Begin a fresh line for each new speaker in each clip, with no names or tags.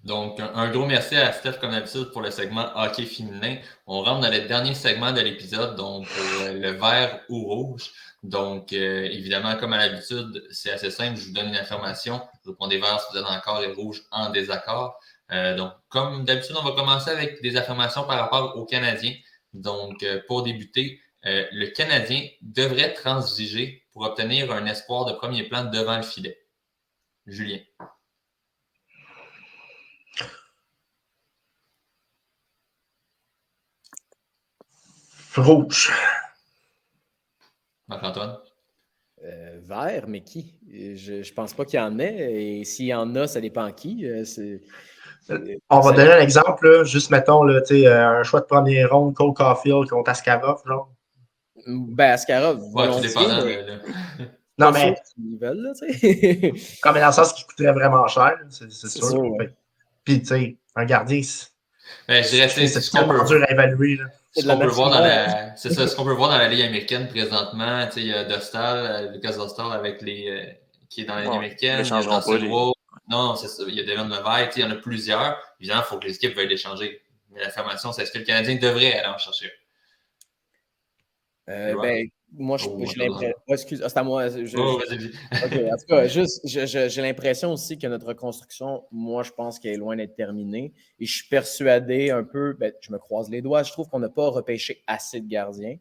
Donc, un gros merci à Steph, comme d'habitude, pour le segment hockey féminin. On rentre dans le dernier segment de l'épisode, donc pour le vert ou rouge. Donc, évidemment, comme à l'habitude, c'est assez simple. Je vous donne une information. Vous répondez vert si vous êtes en accord et rouge en désaccord. Donc, comme d'habitude, on va commencer avec des affirmations par rapport aux Canadiens. Donc, pour débuter, le Canadien devrait transiger pour obtenir un espoir de premier plan devant le filet. Julien.
Rouge.
Marc-Antoine.
Vert, mais qui? Je pense pas qu'il y en ait. Et s'il y en a, ça dépend qui.
On va donner un exemple, là, juste mettons là, un choix de première ronde, Cole Caulfield contre Askarov, genre.
Ben, Askarov,
Ouais, tout
volontiers,
dépendant
mais
Non,
pas sûr
mais
qu'ils veulent, là, tu sais.
comme dans le sens qui coûterait vraiment cher, c'est
C'est
sûr.
sûr, ouais.
Puis, tu sais, un gardien,
je dirais,
c'est tellement dur à évaluer. Là.
C'est de la
C'est ça, ce qu'on peut voir dans la Ligue américaine présentement. Il y a Dostal, Lucas Dostal avec qui est dans la Ligue américaine. Il y a Dustin Wolf. Non, c'est ça. Il y a Devon Levi. Il y en a plusieurs. Évidemment, il faut que les équipes veuillent les changer. Mais l'affirmation, c'est est-ce que le Canadien devrait aller en chercher?
Ben, moi, j'ai l'impression. Excuse, c'est à moi.
Vas-y.
OK, en tout cas, juste, j'ai l'impression aussi que notre reconstruction, moi, je pense qu'elle est loin d'être terminée. Et je suis persuadé un peu, ben, je me croise les doigts, je trouve qu'on n'a pas repêché assez de gardiens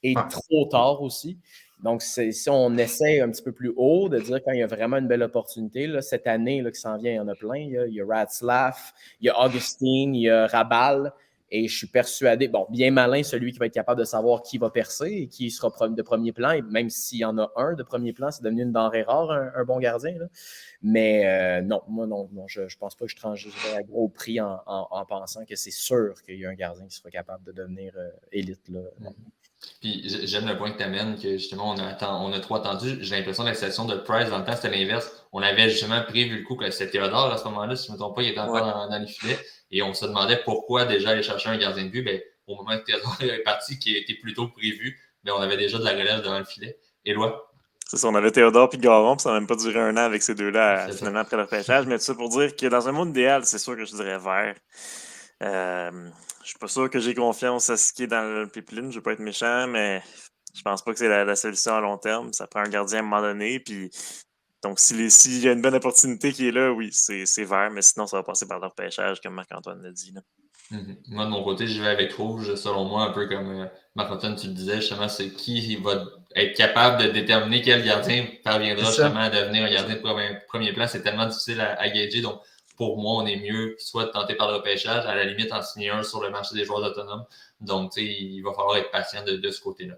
et trop tard aussi. Donc, si on essaie un petit peu plus haut, de dire quand il y a vraiment une belle opportunité, là, cette année là, qui s'en vient, il y en a plein. Il y a Ratzlaff, il y a Augustine, il y a Rabal. Et je suis persuadé, bon, bien malin, celui qui va être capable de savoir qui va percer et qui sera de premier plan. Et même s'il y en a un de premier plan, c'est devenu une denrée rare, un bon gardien. Là. Mais non, moi, non, je ne pense pas que je transigerai à gros prix en pensant que c'est sûr qu'il y a un gardien qui sera capable de devenir élite. Là.
Puis j'aime le point que tu amènes, que justement, on a trop attendu. J'ai l'impression que la situation de Price, dans le temps, c'était l'inverse. On avait justement prévu le coup que c'était Théodore à ce moment-là, si je ne me trompe pas, il était encore dans les filets. Et on se demandait pourquoi déjà aller chercher un gardien de but. Ben, au moment que Théodore est parti, qui était plutôt prévu, ben, on avait déjà de la relève devant le filet. Éloi?
C'est ça, on avait Théodore puis Garon, puis ça n'a même pas duré un an avec ces deux-là, finalement, après le repêchage. Mais tout ça pour dire que dans un monde idéal, c'est sûr que je dirais vert. Je suis pas sûr que j'ai confiance à ce qui est dans le pipeline. Je veux pas être méchant, mais je pense pas que c'est la solution à long terme. Ça prend un gardien à un moment donné. Puis, donc, s'il y a une bonne opportunité qui est là, oui, c'est vert. Mais sinon, ça va passer par le repêchage, comme Marc-Antoine l'a dit. Là.
Moi, de mon côté, je vais avec rouge, selon moi, un peu comme Marc-Antoine, tu le disais, justement, c'est qui va être capable de déterminer quel gardien parviendra justement à devenir un gardien de premier plan. C'est tellement difficile à gager. Donc, pour moi, on est mieux soit de tenter par le repêchage, à la limite en signer un sur le marché des joueurs autonomes. Donc, il va falloir être patient de ce côté-là.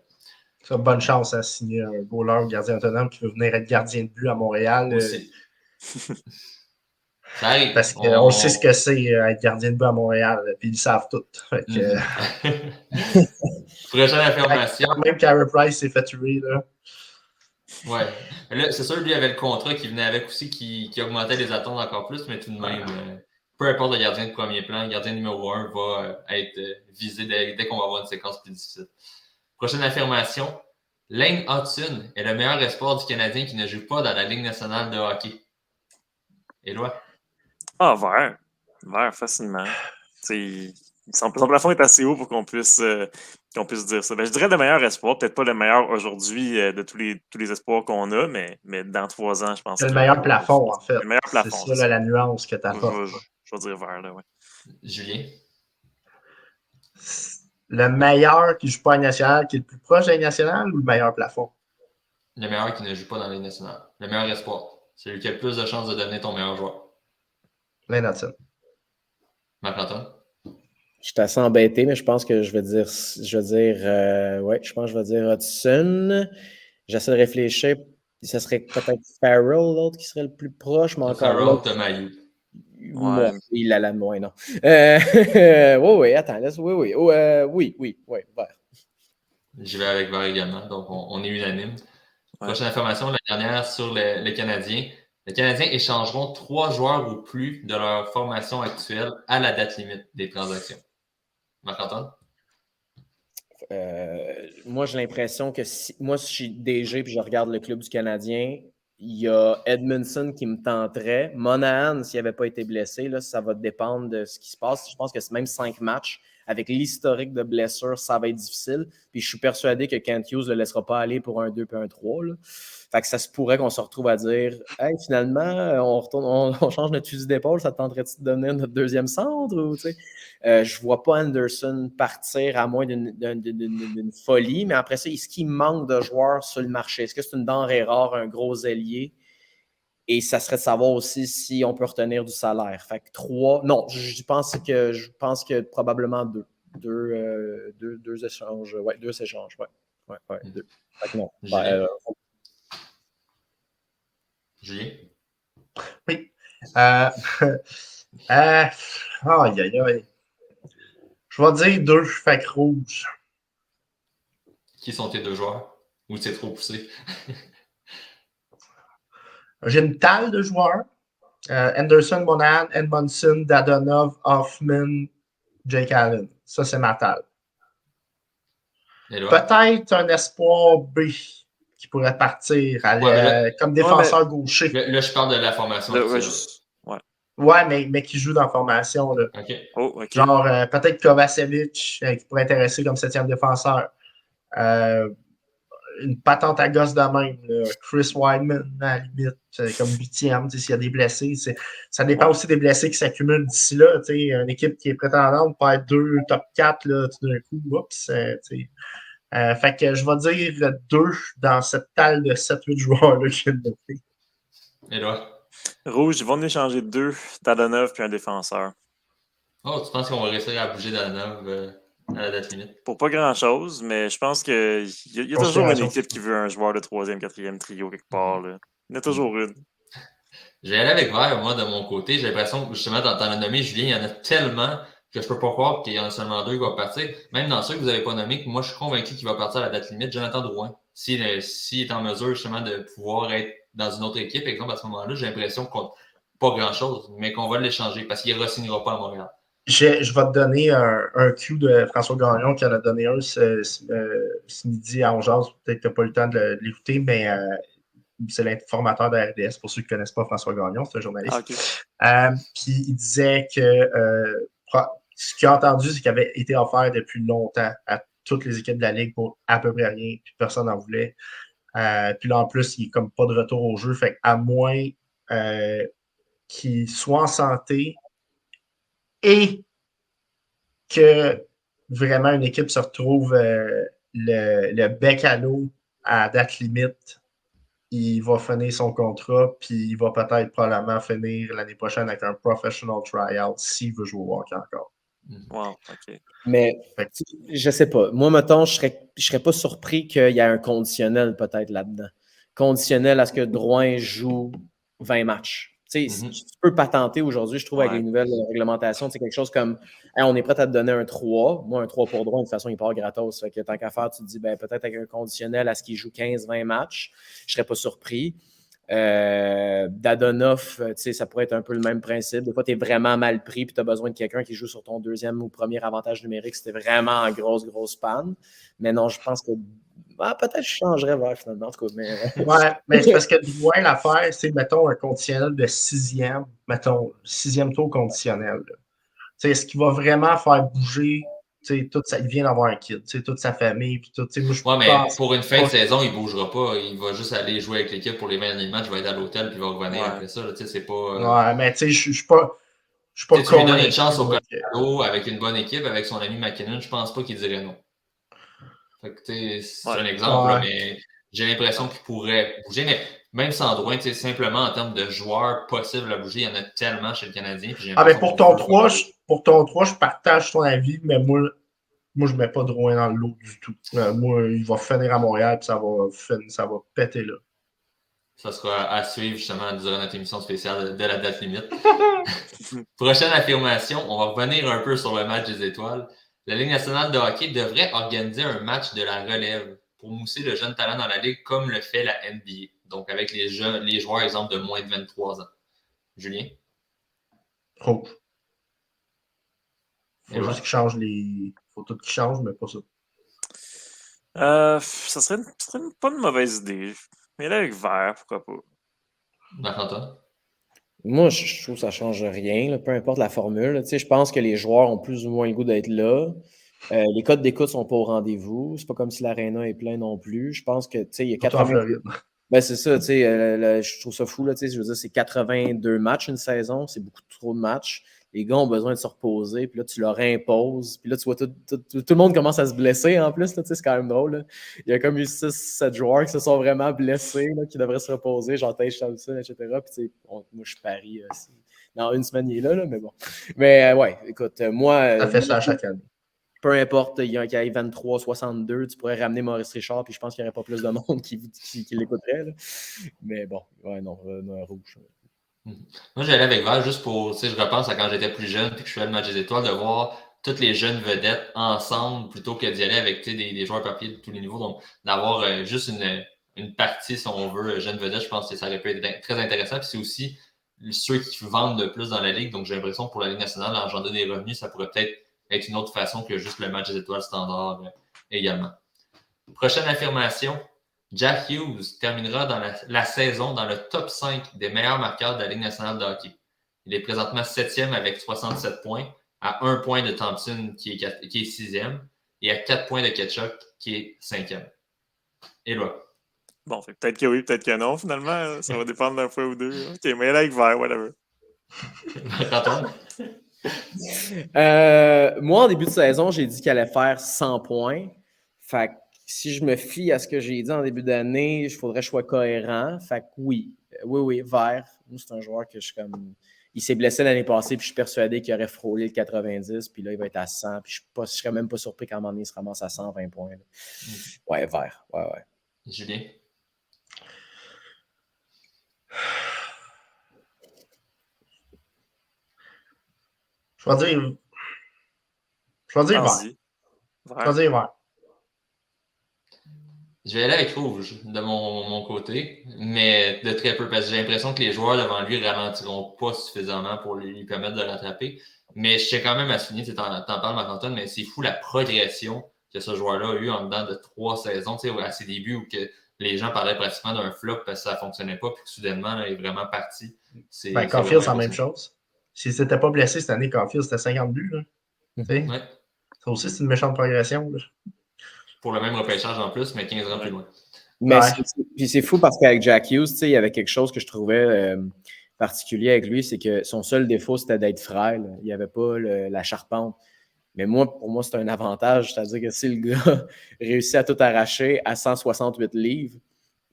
Ça, bonne chance à signer un goaler gardien autonome qui veut venir être gardien de but à Montréal.
Aussi. Ça arrive.
Parce qu'on sait ce que c'est être gardien de but à Montréal, puis ils le savent tout.
Prochaine affirmation.
Même Carey Price s'est fait tuer. Là.
Ouais. Là, c'est sûr, lui avait le contrat qui venait avec aussi, qui augmentait les attentes encore plus, mais tout de même, peu importe le gardien de premier plan, le gardien numéro 1 va être visé dès qu'on va avoir une séquence plus difficile. Prochaine affirmation. Lane Hudson est le meilleur espoir du Canadien qui ne joue pas dans la Ligue nationale de hockey. Éloi?
Ah, vert. Vert, facilement. Son plafond est assez haut pour qu'on puisse dire ça. Ben, je dirais le meilleur espoir, peut-être pas le meilleur aujourd'hui de tous les espoirs qu'on a, mais dans 3 ans, je pense
que... C'est le meilleur plafond, en fait.
Le meilleur plafond.
C'est ça, la nuance que tu apportes.
Je vais dire vert, là, ouais.
Julien?
Le meilleur qui ne joue pas à national, qui est le plus proche de la nationale, ou le meilleur plafond?
Le meilleur qui ne joue pas dans la Ligue nationale. Le meilleur espoir. Celui qui a le plus de chances de devenir ton meilleur joueur.
Lane Hudson.
Marc-Antoine?
Je suis assez embêté, mais je pense que je vais dire Hudson. J'essaie de réfléchir. Ce serait peut-être Farrell, l'autre qui serait le plus proche, mais encore
Farrell, Tomayu.
Ouais. Il a la moins, non. Oui, attends, oui, vert.
J'y vais avec vert également, donc on est unanime. Prochaine information, la dernière sur les Canadiens. Les Canadiens échangeront 3 joueurs ou plus de leur formation actuelle à la date limite des transactions. Marc-Antoine?
Moi, j'ai l'impression que si je suis DG et je regarde le club du Canadien, Il y a Edmondson qui me tenterait. Monahan, s'il n'avait pas été blessé, là, ça va dépendre de ce qui se passe. Je pense que c'est même 5 matchs. Avec l'historique de blessures, ça va être difficile. Puis je suis persuadé que Kent Hughes ne le laissera pas aller pour un 2 puis un 3. Là. Fait que ça se pourrait qu'on se retrouve à dire hey, finalement, on change notre fusil d'épaule, ça te tenterait-tu de devenir notre deuxième centre? Ou, je ne vois pas Anderson partir à moins d'une folie, mais après ça, est-ce qu'il manque de joueurs sur le marché? Est-ce que c'est une denrée rare, un gros ailier? Et ça serait de savoir aussi si on peut retenir du salaire. Fait que 3, non, je pense que probablement 2. Deux échanges. Ouais, 2 échanges. Ouais, 2. Fait que non.
Julien?
Oui. Aïe, aïe, aïe. Je vais dire 2, fait que rouge.
Qui sont tes 2 joueurs? Ou c'est trop poussé?
J'ai une talle de joueurs. Anderson, Monahan, Edmondson, Dadonov, Hoffman, Jake Allen. Ça, c'est ma talle. Peut-être un espoir B qui pourrait partir comme défenseur gaucher.
Là, je parle de la formation.
Ouais, mais qui joue dans la formation. Là.
Okay.
Okay.
Genre, peut-être Kovacevic qui pourrait intéresser comme 7e défenseur. Une patente à gosse de même. Là. Chris Weidman, à la limite, comme 8e, s'il y a des blessés. Ça dépend aussi des blessés qui s'accumulent d'ici là. Une équipe qui est prétendante peut être 2 top 4 là, tout d'un coup. Oups, fait que je vais dire 2 dans cette talle de 7-8 joueurs là, qui viennent de faire.
Et là?
Rouge, ils vont en échanger 2, Dadonov puis un défenseur.
Oh, tu penses qu'on va réussir à bouger Dadonov à la date limite?
Pour pas grand-chose, mais je pense qu'il y a toujours une équipe qui veut un joueur de 3e, 4e trio quelque part. Là. Il y en a toujours une.
Je vais aller avec vert, moi, de mon côté. J'ai l'impression que, justement, t'en as nommé, Julien, il y en a tellement que je peux pas croire qu'il y en a seulement 2 qui vont partir. Même dans ceux que vous n'avez pas nommés, moi, je suis convaincu qu'il va partir à la date limite. Jonathan Drouin, s'il est en mesure, justement, de pouvoir être dans une autre équipe, par exemple, à ce moment-là, j'ai l'impression qu'on pas grand-chose, mais qu'on va l'échanger parce qu'il ne re-signera pas à Montréal.
Je vais te donner un cue de François Gagnon qui en a donné un ce midi à 11h. Peut-être que tu n'as pas eu le temps de l'écouter, mais c'est l'informateur de la RDS, pour ceux qui ne connaissent pas François Gagnon, c'est un journaliste.
Okay.
Puis il disait que ce qu'il a entendu, c'est qu'il avait été offert depuis longtemps à toutes les équipes de la Ligue pour à peu près rien, puis personne n'en voulait. Puis là, en plus, il n'est comme pas de retour au jeu. Fait qu'à moins qu'il soit en santé et que vraiment une équipe se retrouve le bec à l'eau à date limite, il va finir son contrat, puis il va peut-être probablement finir l'année prochaine avec un professional tryout s'il veut jouer au hockey encore.
Wow, OK.
Mais je sais pas. Moi, mettons, je serais pas surpris qu'il y ait un conditionnel peut-être là-dedans. Conditionnel à ce que Drouin joue 20 matchs. Tu peux patenter aujourd'hui, je trouve, avec les nouvelles réglementations. C'est quelque chose comme hey, on est prêt à te donner un 3. Moi, un 3 pour Drouin, de toute façon, il part gratos. Fait que tant qu'à faire, tu te dis peut-être avec un conditionnel à ce qu'il joue 15-20 matchs. Je serais pas surpris. Dadonov, ça pourrait être un peu le même principe. Des fois, tu es vraiment mal pris puis tu as besoin de quelqu'un qui joue sur ton 2e ou premier avantage numérique. C'était vraiment en grosse panne. Mais non, je pense que peut-être je changerais vers finalement. En tout cas,
Ouais, mais c'est parce que Drouin, l'affaire, c'est, mettons, un conditionnel de 6e, mettons, 6e tour conditionnel. Est-ce qu'il va vraiment faire bouger toute il vient d'avoir un kid, toute sa famille, puis tout.
Moi, mais pour une fin de saison, il ne bougera pas. Il va juste aller jouer avec l'équipe pour les 20 derniers matchs, il va être à l'hôtel, puis il va revenir après ça. C'est pas.
Ouais, mais tu sais, je suis pas.
Tu lui donnes une chance au Colorado avec une bonne équipe, avec son ami McKinnon, je pense pas qu'il dirait non. Fait que, c'est un exemple, là, mais j'ai l'impression qu'il pourrait bouger. Mais même sans Drouin, simplement en termes de joueurs possibles à bouger, il y en a tellement chez le Canadien.
Mais pour ton 3, je partage ton avis, mais moi, je ne mets pas Drouin dans le lot du tout. Moi, il va finir à Montréal, puis ça va péter là.
Ça sera à suivre justement durant notre émission spéciale de la date limite. Prochaine affirmation, on va revenir un peu sur le match des étoiles. La Ligue nationale de hockey devrait organiser un match de la relève pour mousser le jeune talent dans la Ligue comme le fait la NBA. Donc avec les joueurs, exemple, de moins de 23 ans. Julien?
Rouge. Faut juste qu'ils changent faut tout qu'ils changent, mais pas ça.
Ça serait pas une mauvaise idée. Mais là, avec vert, pourquoi pas?
Marc-Antoine?
Moi, je trouve que ça ne change rien, là, peu importe la formule. Tu sais, je pense que les joueurs ont plus ou moins le goût d'être là. Les codes d'écoute ne sont pas au rendez-vous. C'est pas comme si l'aréna est plein non plus. Je pense que, tu sais, il y a
Surtout en
80.
Floride.
Ben, c'est ça, tu sais, je trouve ça fou, là, tu sais, je veux dire, c'est 82 matchs une saison, c'est beaucoup trop de matchs. Les gars ont besoin de se reposer, puis là, tu leur imposes, puis là, tu vois, tout le monde commence à se blesser en plus, là, tu sais, c'est quand même drôle, là. Il y a comme eu 6-7 joueurs qui se sont vraiment blessés, là, qui devraient se reposer, genre Tage Thompson, etc. Puis, tu sais, moi, je parie, dans une semaine, il est là, mais bon. Mais, ouais, écoute, moi...
Ça fait ça à chaque année.
Peu importe, il y a qui aille 23-62, tu pourrais ramener Maurice Richard, puis je pense qu'il n'y aurait pas plus de monde qui l'écouterait. Là. Mais bon, ouais, non, rouge.
Moi, j'allais avec Val juste pour, tu sais, je repense à quand j'étais plus jeune puis que je faisais le match des étoiles, de voir toutes les jeunes vedettes ensemble plutôt que d'y aller avec des joueurs papier de tous les niveaux. Donc, d'avoir juste une partie, si on veut, jeunes vedettes, je pense que ça aurait pu être très intéressant. Puis c'est aussi ceux qui vendent le plus dans la Ligue. Donc, j'ai l'impression que pour la Ligue nationale, engendrer des revenus, ça pourrait peut-être être une autre façon que juste le match des étoiles standard également. Prochaine affirmation. Jack Hughes terminera dans la saison dans le top 5 des meilleurs marqueurs de la Ligue nationale de hockey. Il est présentement 7e avec 67 points, à 1 point de Thompson qui est 6e et à 4 points de Ketchuk qui est 5e. Et là.
Bon, peut-être que oui, peut-être que non, finalement. Ça va dépendre d'un fois ou deux. OK, mais là, avec vert, whatever.
Antoine?
Moi, en début de saison, j'ai dit qu'il allait faire 100 points. Fait que si je me fie à ce que j'ai dit en début d'année, il faudrait que je sois cohérent. Fait que oui, vert. Moi, c'est un joueur que je suis comme... Il s'est blessé l'année passée, puis je suis persuadé qu'il aurait frôlé le 90, puis là, il va être à 100. Puis je serais même pas surpris qu'à un moment donné, il se ramasse à 120 points. Ouais, vert. Ouais.
Julien?
Je vais dire vert. Je vais dire vert.
Je vais aller avec rouge de mon côté, mais de très peu, parce que j'ai l'impression que les joueurs devant lui ralentiront pas suffisamment pour lui permettre de rattraper. Mais je tiens quand même à souligner, tu t'en parles, Marc-Antoine, mais c'est fou la progression que ce joueur-là a eu en dedans de 3 saisons, tu sais, à ses débuts où que les gens parlaient pratiquement d'un flop parce que ça ne fonctionnait pas, puis que soudainement, là, il est vraiment parti.
Caulfield, c'est la même chose. S'il ne s'était pas blessé cette année, Caulfield, c'était 50 buts. Là. Ouais. Ça aussi, c'est une méchante progression. Là.
Pour le même repêchage en plus, mais 15 ans plus loin.
Mais c'est fou parce qu'avec Jack Hughes, il y avait quelque chose que je trouvais particulier avec lui, c'est que son seul défaut, c'était d'être frêle. Il n'y avait pas la charpente. Mais pour moi, c'est un avantage. C'est-à-dire que si le gars réussit à tout arracher à 168 livres,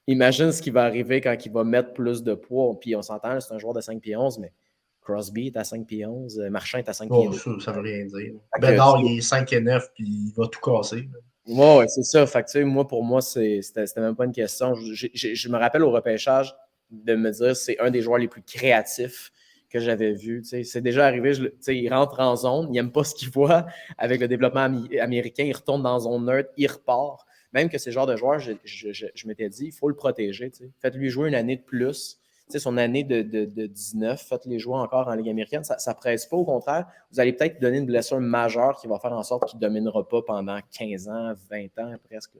imagine ce qui va arriver quand il va mettre plus de poids. Puis on s'entend, c'est un joueur de 5 pieds 11, mais Crosby est à 5 pieds 11, Marchand est à 5 pieds 12.
Ça ne veut rien dire. Bedard, il est 5 et 9, puis il va tout casser.
Oui, c'est ça. Fait que, pour moi, c'était même pas une question. Je me rappelle au repêchage de me dire c'est un des joueurs les plus créatifs que j'avais vu. C'est déjà arrivé, il rentre en zone, il n'aime pas ce qu'il voit avec le développement américain, il retourne dans zone neutre, il repart. Même que c'est le genre de joueur, je m'étais dit, il faut le protéger. Faites-lui jouer une année de plus. Son année de 19, faites-les jouer encore en Ligue américaine. Ça ne presse pas, au contraire. Vous allez peut-être donner une blessure majeure qui va faire en sorte qu'il ne dominera pas pendant 15 ans, 20 ans presque.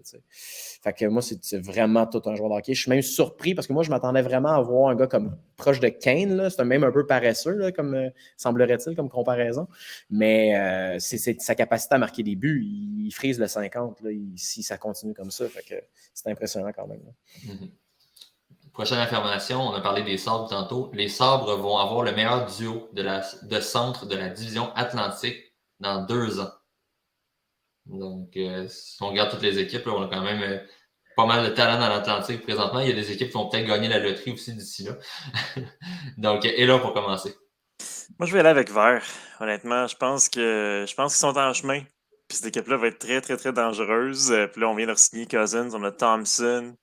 Fait que moi, c'est vraiment tout un joueur de hockey. Je suis même surpris parce que moi, je m'attendais vraiment à voir un gars comme proche de Kane. Là. C'est même un peu paresseux, là, comme semblerait-il, comme comparaison. Mais c'est sa capacité à marquer des buts. Il frise le 50 là, si ça continue comme ça. Fait que c'est impressionnant quand même.
Prochaine affirmation, on a parlé des Sabres tantôt. Les Sabres vont avoir le meilleur duo de centre de la division Atlantique dans 2 ans. Donc, si on regarde toutes les équipes, là, on a quand même pas mal de talent dans l'Atlantique présentement. Il y a des équipes qui vont peut-être gagner la loterie aussi d'ici là. Donc, et là, pour commencer.
Moi, je vais aller avec vert. Honnêtement, je pense qu'ils sont en chemin. Puis cette équipe-là va être très, très, très dangereuse. Puis là, on vient de signer Cousins, on a Thompson.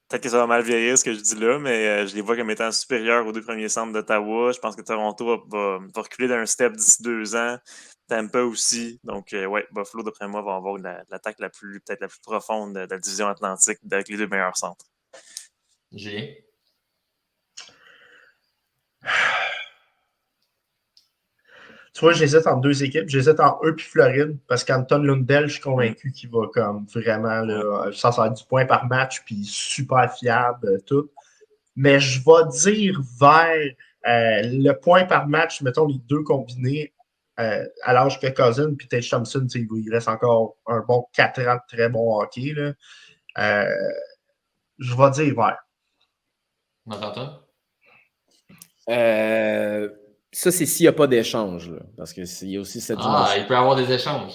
Peut-être que ça va mal vieillir ce que je dis là, mais je les vois comme étant supérieurs aux 2 premiers centres d'Ottawa. Je pense que Toronto va reculer d'un step d'ici 2 ans. Tampa aussi. Donc, ouais, Buffalo, d'après moi, va avoir l'attaque peut-être la plus profonde de la division Atlantique avec les 2 meilleurs centres.
Julien?
Tu vois, j'hésite entre 2 équipes. J'hésite entre eux et Floride parce qu'Anton Lundell, je suis convaincu qu'il va comme vraiment, là, ça va être du point par match, puis super fiable, tout. Mais je vais dire vers le point par match, mettons les deux combinés, à l'âge que Cousin puis Tage Thompson, il reste encore un bon 4 ans de très bon hockey. Là. Je vais dire vert.
Marc-Antoine?
Ça, c'est s'il n'y a pas d'échange. Là, parce qu'il y a aussi cette dimension.
Il peut y avoir des échanges.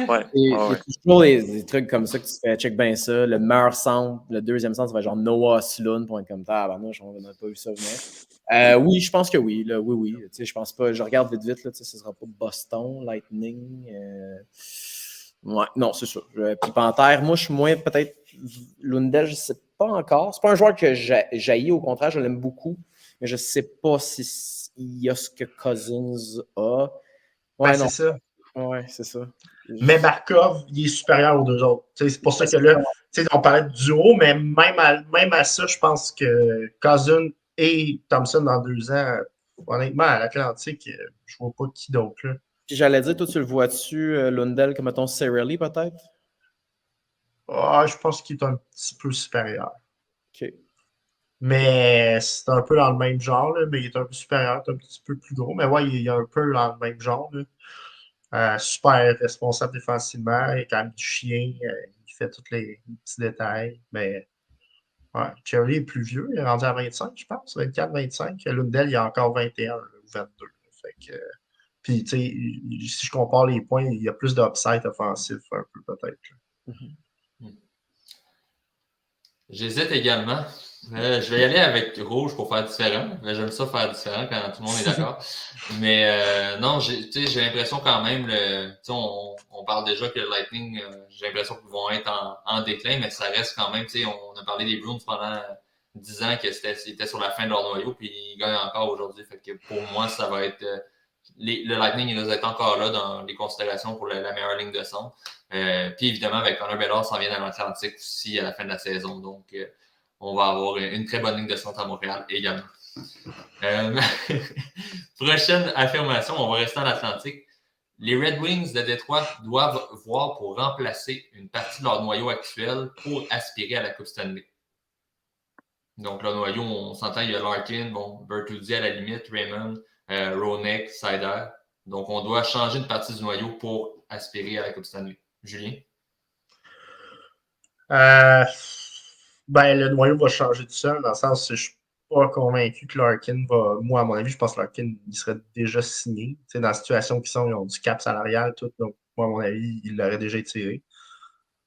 Ouais.
Il y a toujours des trucs comme ça que tu fais, check bien ça. Le meilleur centre, le deuxième centre, ça va être genre Noah Sloan pour être comme ça. On n'a pas vu ça venir. Oui, je pense que oui. Là, oui. Tu sais, je pense pas. Je regarde vite, là, tu sais, ce sera pas Boston, Lightning. Ouais, non, c'est sûr. Puis Panthère, moi, je suis moins peut-être Lundell, je ne sais pas encore. C'est pas un joueur que j'haïs, au contraire, je l'aime beaucoup. Mais je ne sais pas s'il y a ce que Cousins a. Ouais, non.
C'est ça.
Ouais, c'est ça.
Mais Barkov, il est supérieur aux deux autres. T'sais, c'est pour ça que là, on parlait de duo, mais même à ça, je pense que Cousin et Thompson dans 2 ans, honnêtement, à l'Atlantique, je vois pas qui d'autre. Là.
Puis j'allais dire, toi, tu le vois-tu, Lundell, comme mettons Cirelli, peut-être?
Je pense qu'il est un petit peu supérieur.
OK.
Mais c'est un peu dans le même genre, là, mais il est un peu supérieur, un petit peu plus gros. Mais ouais, il est un peu dans le même genre. Super responsable défensivement, il est quand même du chien, il fait tous les petits détails. Mais ouais, Cherry est plus vieux, il est rendu à 25, je pense, 24-25. Lundell, il a encore 21 ou 22. Fait que, puis, tu sais, si je compare les points, il y a plus d'upside offensif, un peu peut-être.
J'hésite également. Je vais y aller avec rouge pour faire différent. J'aime ça faire différent quand tout le monde est d'accord. Mais non, j'ai l'impression quand même, on parle déjà que le Lightning, j'ai l'impression qu'ils vont être en déclin, mais ça reste quand même, on a parlé des Bruins pendant 10 ans qu'ils étaient sur la fin de leur noyau, puis ils gagnent encore aujourd'hui. Fait que pour moi, ça va être le Lightning, il va être encore là dans les considérations pour la meilleure ligne de centre. Puis évidemment, avec Connor Bedard, s'en vient dans l'Atlantique aussi à la fin de la saison. Donc, on va avoir une très bonne ligne de centre à Montréal également. Prochaine affirmation, on va rester en Atlantique. Les Red Wings de Détroit doivent voir pour remplacer une partie de leur noyau actuel pour aspirer à la Coupe Stanley. Donc, le noyau, on s'entend, il y a Larkin, Bertuzzi à la limite, Raymond, Ronek, Seider. Donc, on doit changer une partie du noyau pour aspirer à la Coupe Stanley. Julien?
Le noyau va changer tout seul, dans le sens où je suis pas convaincu que Larkin va. Moi, à mon avis, je pense que Larkin il serait déjà signé. T'sais, dans la situation qu'ils sont, ils ont du cap salarial, tout. Donc, moi, à mon avis, il l'aurait déjà tiré.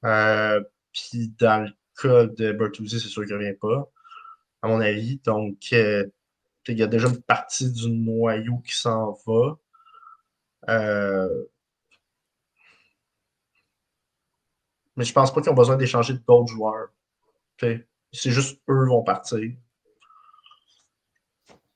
Puis, dans le cas de Bertuzzi, c'est sûr qu'il ne revient pas, à mon avis. Donc, il y a déjà une partie du noyau qui s'en va. Mais je pense pas qu'ils ont besoin d'échanger d'autres joueurs. T'sais, c'est juste eux vont partir.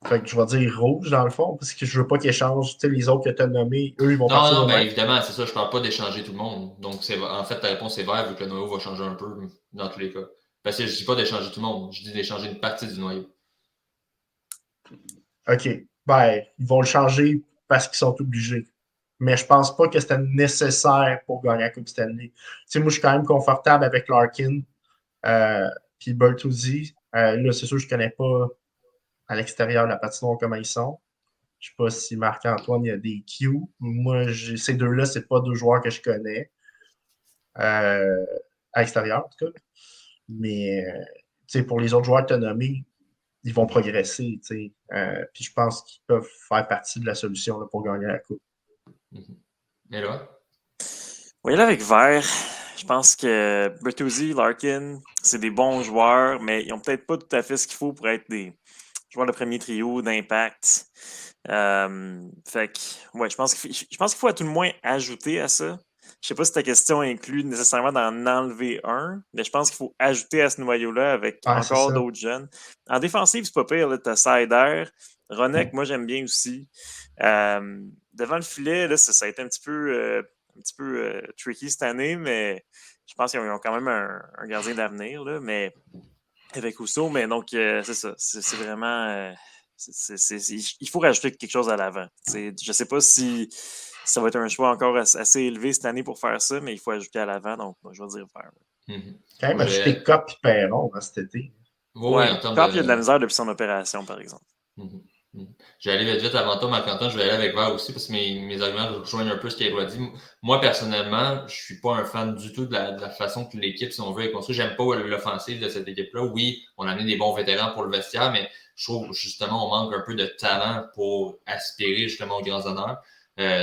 Fait que je vais dire rouge dans le fond, parce que je veux pas qu'ils échangent. Les autres que tu as nommés, eux, ils vont partir.
Non, mais évidemment, c'est ça, je parle pas d'échanger tout le monde. Donc, en fait, ta réponse est vert, vu que le noyau va changer un peu dans tous les cas. Parce que je dis pas d'échanger tout le monde, je dis d'échanger une partie du noyau.
OK. Ils vont le changer parce qu'ils sont obligés. Mais je pense pas que c'était nécessaire pour gagner la Coupe Stanley. Moi, je suis quand même confortable avec Larkin puis Bertuzzi. Là, c'est sûr, je connais pas à l'extérieur la patinoire comment ils sont. Je sais pas si Marc-Antoine, il y a des Q. Moi, ces deux-là, c'est pas deux joueurs que je connais. À l'extérieur, en tout cas. Mais pour les autres joueurs que tu as nommés, ils vont progresser. Puis je pense qu'ils peuvent faire partie de la solution là, pour gagner la Coupe.
Et là?
Oui, là, avec Vert, je pense que Bertuzzi, Larkin, c'est des bons joueurs, mais ils n'ont peut-être pas tout à fait ce qu'il faut pour être des joueurs de premier trio, d'impact. Fait que, ouais, je pense qu'il faut à tout le moins ajouter à ça. Je sais pas si ta question inclut nécessairement d'en enlever un, mais je pense qu'il faut ajouter à ce noyau-là avec encore d'autres jeunes. En défensive, c'est pas pire. Tu as Seider. Ronek, moi, j'aime bien aussi. Devant le filet, là, ça a été un petit peu tricky cette année, mais je pense qu'ils ont quand même un gardien d'avenir, là, mais avec Rousseau. Mais donc, c'est ça. C'est vraiment... il faut rajouter quelque chose à l'avant. Je ne sais pas si ça va être un choix encore assez élevé cette année pour faire ça, mais il faut ajouter à l'avant. Donc, moi, je vais dire faire.
Quand même ajouter Cop et Perron cet été.
Oui, en termes
Copp, il y a de la
de.
misère depuis son opération, par exemple.
Je vais aller vite avant toi, Marc-Antoine. Je vais aller avec Val aussi parce que mes arguments rejoignent un peu ce qu'Éloi dit. Moi, personnellement, je suis pas un fan du tout de la façon que l'équipe, si on veut, est construite. J'aime pas l'offensive de cette équipe-là. Oui, on a amené des bons vétérans pour le vestiaire, mais je trouve justement on manque un peu de talent pour aspirer justement aux grands honneurs.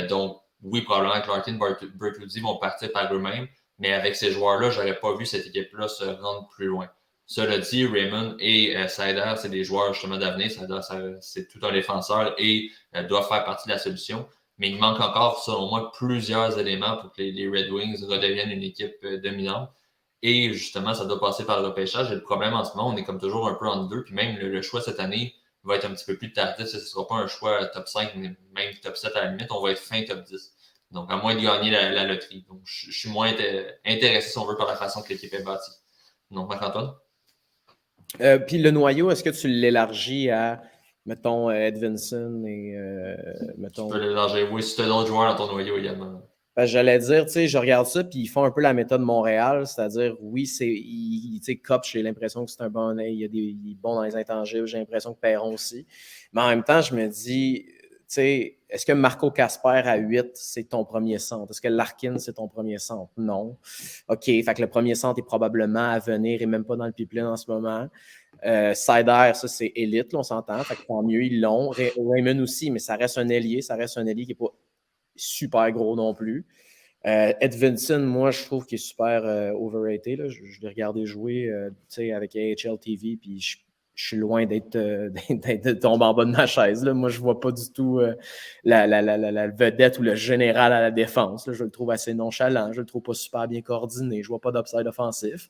Donc, oui, probablement que Larkin, Bertuzzi vont partir par eux-mêmes, mais avec ces joueurs-là, j'aurais pas vu cette équipe-là se rendre plus loin. Cela dit, Raymond et Seider, c'est des joueurs justement d'avenir. Seider, c'est tout un défenseur et doit faire partie de la solution. Mais il manque encore, selon moi, plusieurs éléments pour que les Red Wings redeviennent une équipe dominante. Et justement, ça doit passer par le repêchage. Et le problème en ce moment, on est comme toujours un peu entre deux. Puis même le choix cette année va être un petit peu plus tardif. Ce ne sera pas un choix top 5, même top 7 à la limite. On va être fin top 10. Donc, à moins de gagner la loterie. Donc, je suis moins intéressé, si on veut, par la façon que l'équipe est bâtie. Donc, Marc-Antoine?
Puis le noyau, est-ce que tu l'élargis à, mettons, Edvinson et, mettons...
Tu peux l'élargir, oui, si tu as d'autres joueurs dans ton noyau également.
J'allais dire, tu sais, je regarde ça, puis ils font un peu la méthode Montréal, c'est-à-dire, oui, tu sais, Kopp, j'ai l'impression que c'est un bon, il est bon dans les intangibles, j'ai l'impression que Perron aussi. Mais en même temps, je me dis, tu sais, est-ce que Marco Casper à 8, c'est ton premier centre? Est-ce que Larkin, c'est ton premier centre? Non. OK, fait que le premier centre est probablement à venir et même pas dans le pipeline en ce moment. Seider, ça, c'est élite, là, on s'entend. Fait que tant mieux, ils l'ont. Raymond aussi, mais ça reste un ailier qui n'est pas super gros non plus. Edvinson, moi, je trouve qu'il est super overrated. Là. Je l'ai regardé jouer avec AHL TV, puis je suis loin d'être tombé en bas de ma chaise. Là. Moi, je ne vois pas du tout la vedette ou le général à la défense. Là. Je le trouve assez nonchalant. Je le trouve pas super bien coordonné. Je vois pas d'upside offensif.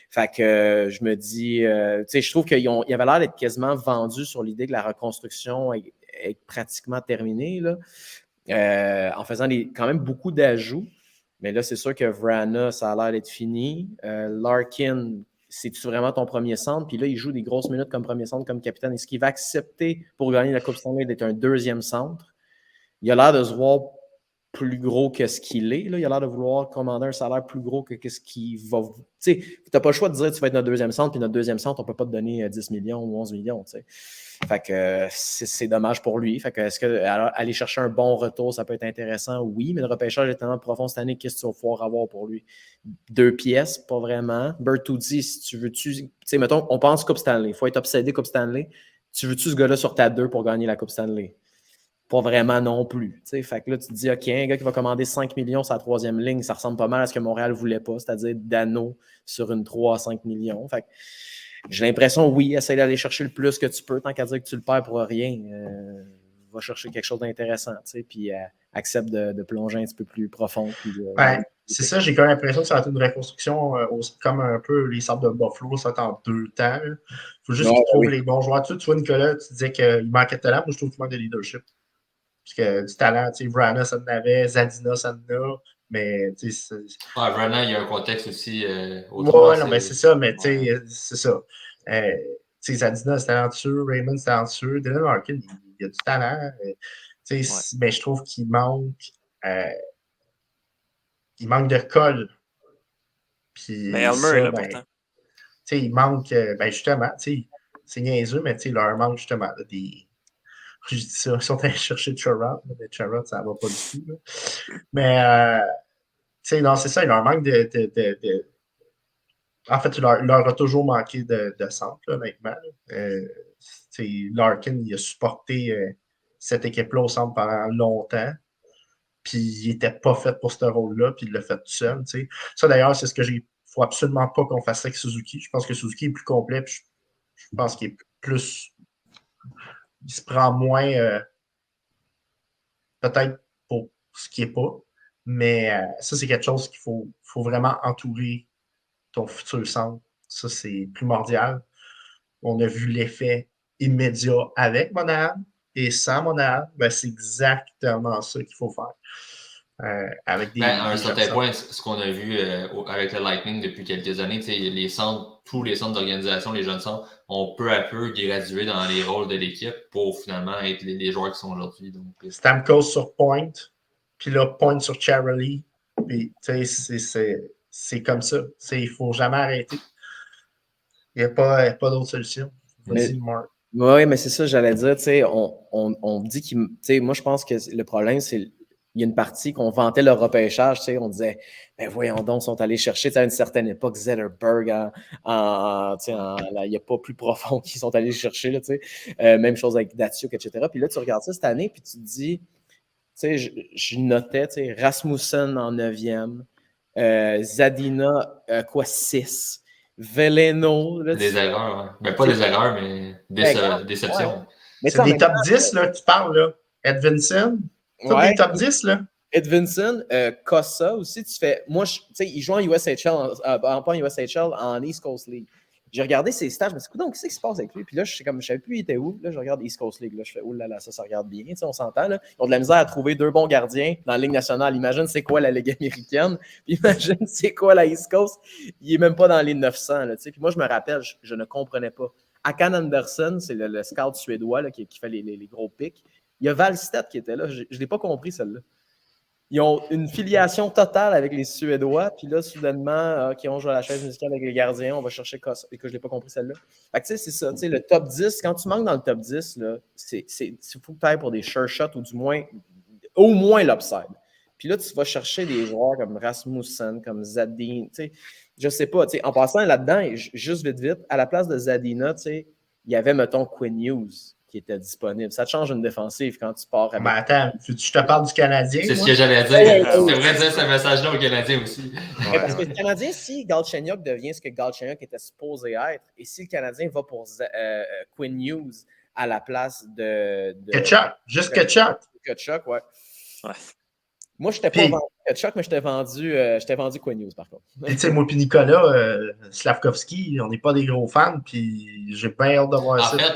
Fait que je me dis, je trouve qu'il avait l'air d'être quasiment vendu sur l'idée que la reconstruction est pratiquement terminée, là. En faisant quand même beaucoup d'ajouts. Mais là, c'est sûr que Vrana, ça a l'air d'être fini. Larkin, c'est-tu vraiment ton premier centre? Puis là, il joue des grosses minutes comme premier centre, comme capitaine. Est-ce qu'il va accepter pour gagner la Coupe Stanley d'être un deuxième centre? Il a l'air de se voir plus gros que ce qu'il est. Là. Il a l'air de vouloir commander un salaire plus gros que ce qu'il va... Tu sais, tu n'as pas le choix de dire que tu vas être notre deuxième centre, puis notre deuxième centre, on ne peut pas te donner 10 millions ou 11 millions. Tu sais. Fait que c'est dommage pour lui. Fait que est-ce que aller chercher un bon retour, ça peut être intéressant? Oui, mais le repêchage est tellement profond cette année, qu'est-ce que tu vas pouvoir avoir pour lui? 2 pièces, pas vraiment. Bertuzzi, si tu veux-tu... Tu sais, mettons, on pense Coupe Stanley. Il faut être obsédé Coupe Stanley. Tu veux-tu ce gars-là sur ta 2 pour gagner la Coupe Stanley? Pas vraiment non plus. T'sais. Fait que là, tu te dis, OK, un gars qui va commander 5 millions sur la troisième ligne, ça ressemble pas mal à ce que Montréal ne voulait pas, c'est-à-dire Dano sur une 3 à 5 millions. Fait que j'ai l'impression, oui, essaye d'aller chercher le plus que tu peux, tant qu'à dire que tu le perds pour rien. Va chercher quelque chose d'intéressant, puis accepte de plonger un petit peu plus profond. Puis
c'est ça, j'ai quand même l'impression que ça va être une reconstruction comme un peu les sortes de Buffalo, ça va être en 2 temps. Il faut juste qu'ils trouvent les bons joueurs. Tu vois, Nicolas, tu disais qu'il manquait de talent. Moi, je trouve qu'il manque de leadership. Parce que du talent, tu sais, Vrana, ça en avait, Zadina, ça en a. Mais, tu sais,
Vrana, il y a un contexte aussi
autour. Ouais, non, mais c'est ça, mais tu sais, c'est ça. Tu sais, Zadina, c'est talentueux, Raymond, c'est talentueux, Dylan Larkin, il a du talent. Tu sais, mais je trouve qu'il manque de colle. Puis,
mais Elmer est là pourtant.
Tu sais, il manque, justement, tu sais, c'est niaiseux, mais tu sais, il leur manque justement des. Je dis ça, ils sont allés chercher Chorot, mais Chorot, ça va pas du tout. Là. Mais, tu sais, non, c'est ça, il leur manque de... En fait, il leur a toujours manqué de centre, là, honnêtement. Larkin, il a supporté cette équipe-là au centre pendant longtemps. Puis il n'était pas fait pour ce rôle-là, puis il l'a fait tout seul. T'sais. Ça, d'ailleurs, c'est ce que j'ai. Il ne faut absolument pas qu'on fasse ça avec Suzuki. Je pense que Suzuki est plus complet, puis je pense qu'il est plus. Il se prend moins peut-être pour ce qui n'est pas. Mais ça, c'est quelque chose qu'il faut vraiment entourer ton futur centre. Ça, c'est primordial. On a vu l'effet immédiat avec Monahan et sans Monahan. Ben, c'est exactement ça qu'il faut faire. Avec
à un certain point, ce qu'on a vu avec le Lightning depuis quelques années, les centres, tous les centres d'organisation, les jeunes centres, ont peu à peu gradué dans les rôles de l'équipe pour finalement être les joueurs qui sont aujourd'hui.
Stamkos sur Point, puis là, Point sur Charlie. Puis, c'est comme ça. Il ne faut jamais arrêter. Il n'y a pas d'autre solution.
Mais-
Vas-y, Mark.
Oui, mais c'est ça, j'allais dire, tu sais, on dit qu'il. Tu sais, moi, je pense que le problème, c'est. Il y a une partie qu'on vantait le repêchage, tu sais, on disait, ben voyons donc, ils sont allés chercher, tu sais, à une certaine époque, Zetterberg, il n'y a pas plus profond qu'ils sont allés chercher, là, tu sais. Même chose avec Datsuk, etc. Puis là, tu regardes ça cette année, puis tu te dis, tu sais, je notais, tu sais, Rasmussen en 9e, Zadina, 6, Veleno. Là,
Des erreurs, ouais. Ben, pas des erreurs, mais déception.
Ouais. Mais
C'est des top 10 là, que tu parles, là. Edvinson, c'est
ouais.
des top 10, là.
Edvinson, Cossa aussi, tu fais. Moi, tu sais, il joue en USHL, pas en USHL, en East Coast League. J'ai regardé ses stats, je me suis dit, donc, qu'est-ce qui se passe avec lui? Puis là, je ne savais plus il était où. Là, je regarde East Coast League. Là, je fais, oh là là, ça regarde bien. Tu sais, on s'entend. Là. Ils ont de la misère à trouver 2 bons gardiens dans la Ligue nationale. Imagine c'est quoi la Ligue américaine. Puis imagine c'est quoi la East Coast. Il n'est même pas dans les 900. Là, tu sais. Puis moi, je me rappelle, je ne comprenais pas. Hakan Andersson, c'est le scout suédois là, qui fait les gros pics. Il y a Wallstedt qui était là. Je ne l'ai pas compris, celle-là. Ils ont une filiation totale avec les Suédois, puis là, soudainement, OK, on joue à la chaise musicale avec les gardiens, on va chercher Cossa. Et que je ne l'ai pas compris celle-là. Fait que, tu sais, c'est ça. Tu sais, le top 10, quand tu manques dans le top 10, là, il faut que tu ailles pour des sure shots ou du moins, au moins l'upside. Puis là, tu vas chercher des joueurs comme Rasmussen, comme Zadine. Tu sais, je sais pas. Tu sais, en passant là-dedans, juste vite, à la place de Zadina, tu sais, il y avait, mettons, Quinn Hughes qui était disponible. Ça te change une défensive quand tu pars avec.
Ben attends, je te parle du Canadien.
C'est
moi?
ce que j'allais dire. C'est vrai de dire ce message-là aux Canadiens aussi.
Ouais, parce que le Canadien, si Galchenyuk devient ce que Galchenyuk était supposé être, et si le Canadien va pour Quinn Hughes à la place de
Ketchup, juste Ketchup.
ouais. Moi, je n'étais pas vendu Ketchup, mais je t'ai vendu Quinn Hughes, par contre.
Puis, tu sais, moi, puis Nicolas, Slavkovski, on n'est pas des gros fans, puis j'ai bien hâte de voir ça.
En fait,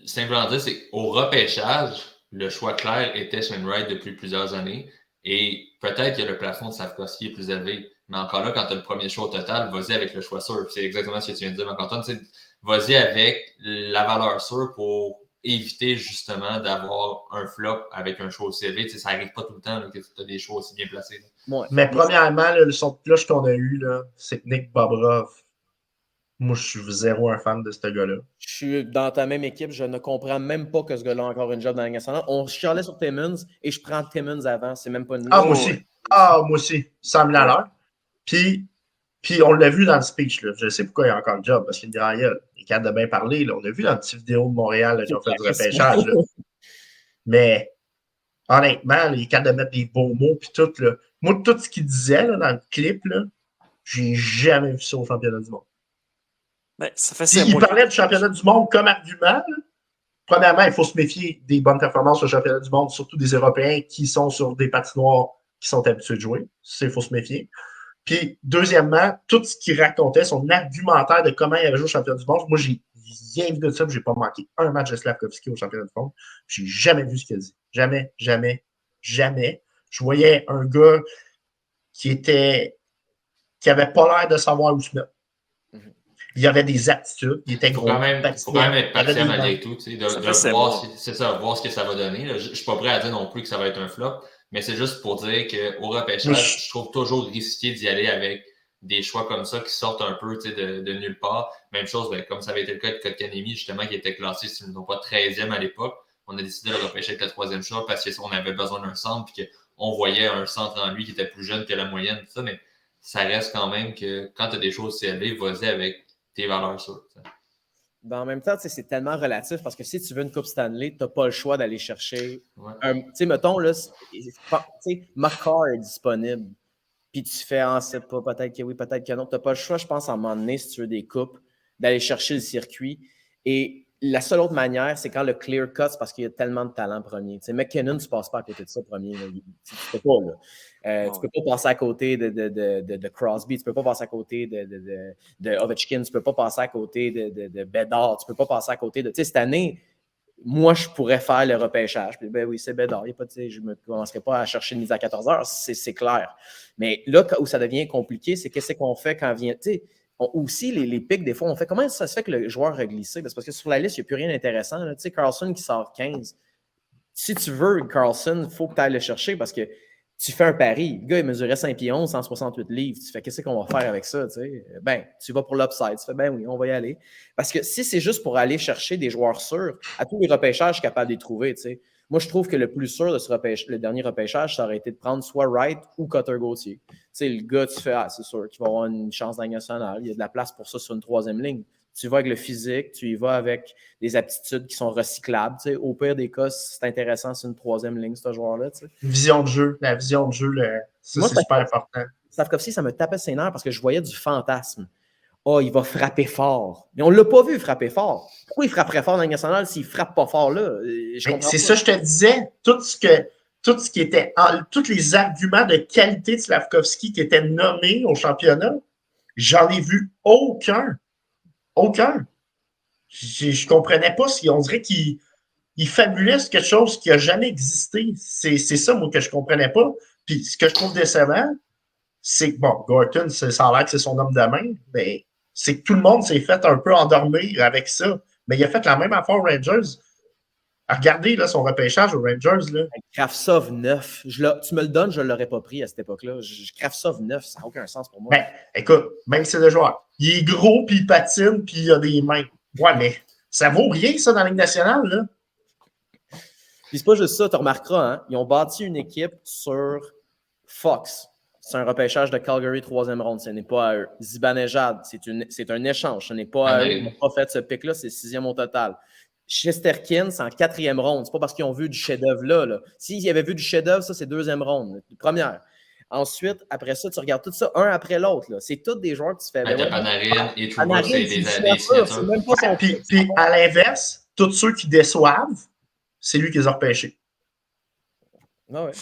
simplement dire, c'est qu'au repêchage, le choix clair était Shane Wright depuis plusieurs années. Et peut-être que le plafond de Slavkovski est plus élevé. Mais encore là, quand tu as le premier choix au total, vas-y avec le choix sûr. C'est exactement ce que tu viens de dire, Marc-Antoine. Vas-y avec la valeur sûre pour éviter justement d'avoir un flop avec un choix aussi élevé. Ça n'arrive pas tout le temps là, que tu as des choix aussi bien placés.
Ouais. Mais premièrement, là, le son de cloche qu'on a eu, là, c'est que Nick Bobrov, moi, je suis zéro un fan de ce gars-là.
Je suis dans ta même équipe, je ne comprends même pas que ce gars-là a encore une job dans la Ligue nationale. On chialait sur Timmins et je prends Timmins avant, c'est même pas une...
moi aussi. 100 000 à l'heure. Puis on l'a vu dans le speech, là. Je sais pourquoi il a encore le job, parce qu'il est derrière, il est capable de bien parler, là. On a vu dans une petite vidéo de Montréal qui ont fait du repêchage, là. Mais honnêtement, il est capable de mettre des beaux mots puis tout, là. Moi, tout ce qu'il disait là, dans le clip, là, j'ai jamais vu ça au championnat du monde.
Ben, ça fait
il parlait du championnat du monde comme argument. Là. Premièrement, il faut se méfier des bonnes performances au championnat du monde, surtout des Européens qui sont sur des patinoires qui sont habitués de jouer. Ça, il faut se méfier. Puis, deuxièmement, tout ce qu'il racontait, son argumentaire de comment il avait joué au championnat du monde, moi, j'ai rien vu de ça, j'ai pas manqué un match de Slavkovski au championnat du monde. J'ai jamais vu ce qu'il a dit. Jamais. Je voyais un gars qui avait pas l'air de savoir où se mettre. Il y avait des attitudes, il était gros.
Il faut quand même être patient malgré tout, tu sais, de voir ce que ça va donner. Là. Je ne suis pas prêt à dire non plus que ça va être un flop, mais c'est juste pour dire qu'au repêchage, je trouve toujours risqué d'y aller avec des choix comme ça qui sortent un peu de nulle part. Même chose, comme ça avait été le cas de Kotkaniemi, justement, qui était classé, si nous ne pas 13e à l'époque. On a décidé de le repêcher avec le 3e choix parce qu'on avait besoin d'un centre et qu'on voyait un centre en lui qui était plus jeune que la moyenne. Tout ça, mais ça reste quand même que quand tu as des choses si élevées, vas-y avec tes valeurs sûres.
Ben, en même temps, c'est tellement relatif parce que si tu veux une Coupe Stanley, tu n'as pas le choix d'aller chercher. Tu sais, mettons, là, McCarr est disponible. Puis tu fais, c'est pas, peut-être que oui, peut-être que non. Tu n'as pas le choix, je pense, à un moment donné, si tu veux des coupes, d'aller chercher le circuit. Et la seule autre manière, c'est quand le clear cut, c'est parce qu'il y a tellement de talent premier. Tu sais, McKinnon, tu ne passes pas à côté de ça premier. Là. Tu ne peux pas, là. Tu ne peux pas passer à côté de Crosby, tu ne peux pas passer à côté de Ovechkin, tu ne peux pas passer à côté de Bedard, tu ne peux pas passer à côté de... Tu sais, cette année, moi, je pourrais faire le repêchage. Puis, ben oui, c'est Bedard. Je ne commencerai pas à chercher une mise à 14 heures, c'est clair. Mais là, où ça devient compliqué, c'est qu'est-ce qu'on fait quand vient... Tu sais, aussi, les pics, des fois, on fait comment ça se fait que le joueur a glissé? Parce que sur la liste, il n'y a plus rien d'intéressant. Tu sais, Carlson qui sort 15. Si tu veux Carlson, il faut que tu ailles le chercher parce que tu fais un pari. Le gars, il mesurait 5 pieds 11, 168 livres. Tu fais, qu'est-ce qu'on va faire avec ça? Tu sais? Ben, tu vas pour l'upside. Tu fais, ben oui, on va y aller. Parce que si c'est juste pour aller chercher des joueurs sûrs, à tous les repêchages, je suis capable de les trouver. Tu sais. Moi, je trouve que le plus sûr de le dernier repêchage, ça aurait été de prendre soit Wright ou Cutter Gauthier. Tu sais, le gars, tu fais, c'est sûr qu'il va avoir une chance dans la nationale. Il y a de la place pour ça sur une troisième ligne. Tu y vas avec le physique, tu y vas avec des aptitudes qui sont recyclables. Tu sais. Au pire des cas, c'est intéressant sur une troisième ligne, ce joueur-là. Tu sais.
Vision de jeu. La vision de jeu, ça, c'est super important.
Slavkovski, ça me tapait ses nerfs parce que je voyais du fantasme. Il va frapper fort. Mais on ne l'a pas vu frapper fort. Pourquoi il frapperait fort dans la nationale s'il ne frappe pas fort là?
C'est ça, je te disais. Tous les arguments de qualité de Slavkovski qui étaient nommés au championnat, j'en ai vu aucun. Aucun. Je ne comprenais pas si on dirait qu'il fabulait sur quelque chose qui n'a jamais existé. C'est ça, moi, que je ne comprenais pas. Puis ce que je trouve décevant, c'est que, bon, Gorton, ça a l'air que c'est son homme de main, mais c'est que tout le monde s'est fait un peu endormir avec ça. Mais il a fait la même affaire aux Rangers. Regardez là, son repêchage aux Rangers. Là.
Kravtsov 9. Tu me le donnes, je ne l'aurais pas pris à cette époque-là. Kravtsov 9, ça n'a aucun sens pour moi.
Ben, écoute, même si c'est le joueur, il est gros, puis il patine, puis il a des mains. Ouais, mais ça vaut rien, ça, dans la Ligue nationale. Là.
Puis c'est pas juste ça, tu remarqueras, hein? Ils ont bâti une équipe sur Fox. C'est un repêchage de Calgary 3e ronde. Ce n'est pas à eux. Zibanejad, c'est un échange. Ce n'est pas à eux. Ils n'ont pas fait ce pic-là. C'est 6e au total. Chesterkin, c'est en 4e ronde. C'est pas parce qu'ils ont vu du chef-d'œuvre là. S'ils avaient vu du chef-d'œuvre, ça, c'est 2e ronde. Première. Ensuite, après ça, tu regardes tout ça un après l'autre. C'est tous des joueurs que tu fais.
Panarin et Trouba, c'est des signatures.
Puis à l'inverse, tous ceux qui déçoivent, c'est lui qui les a repêchés.
Ah ouais.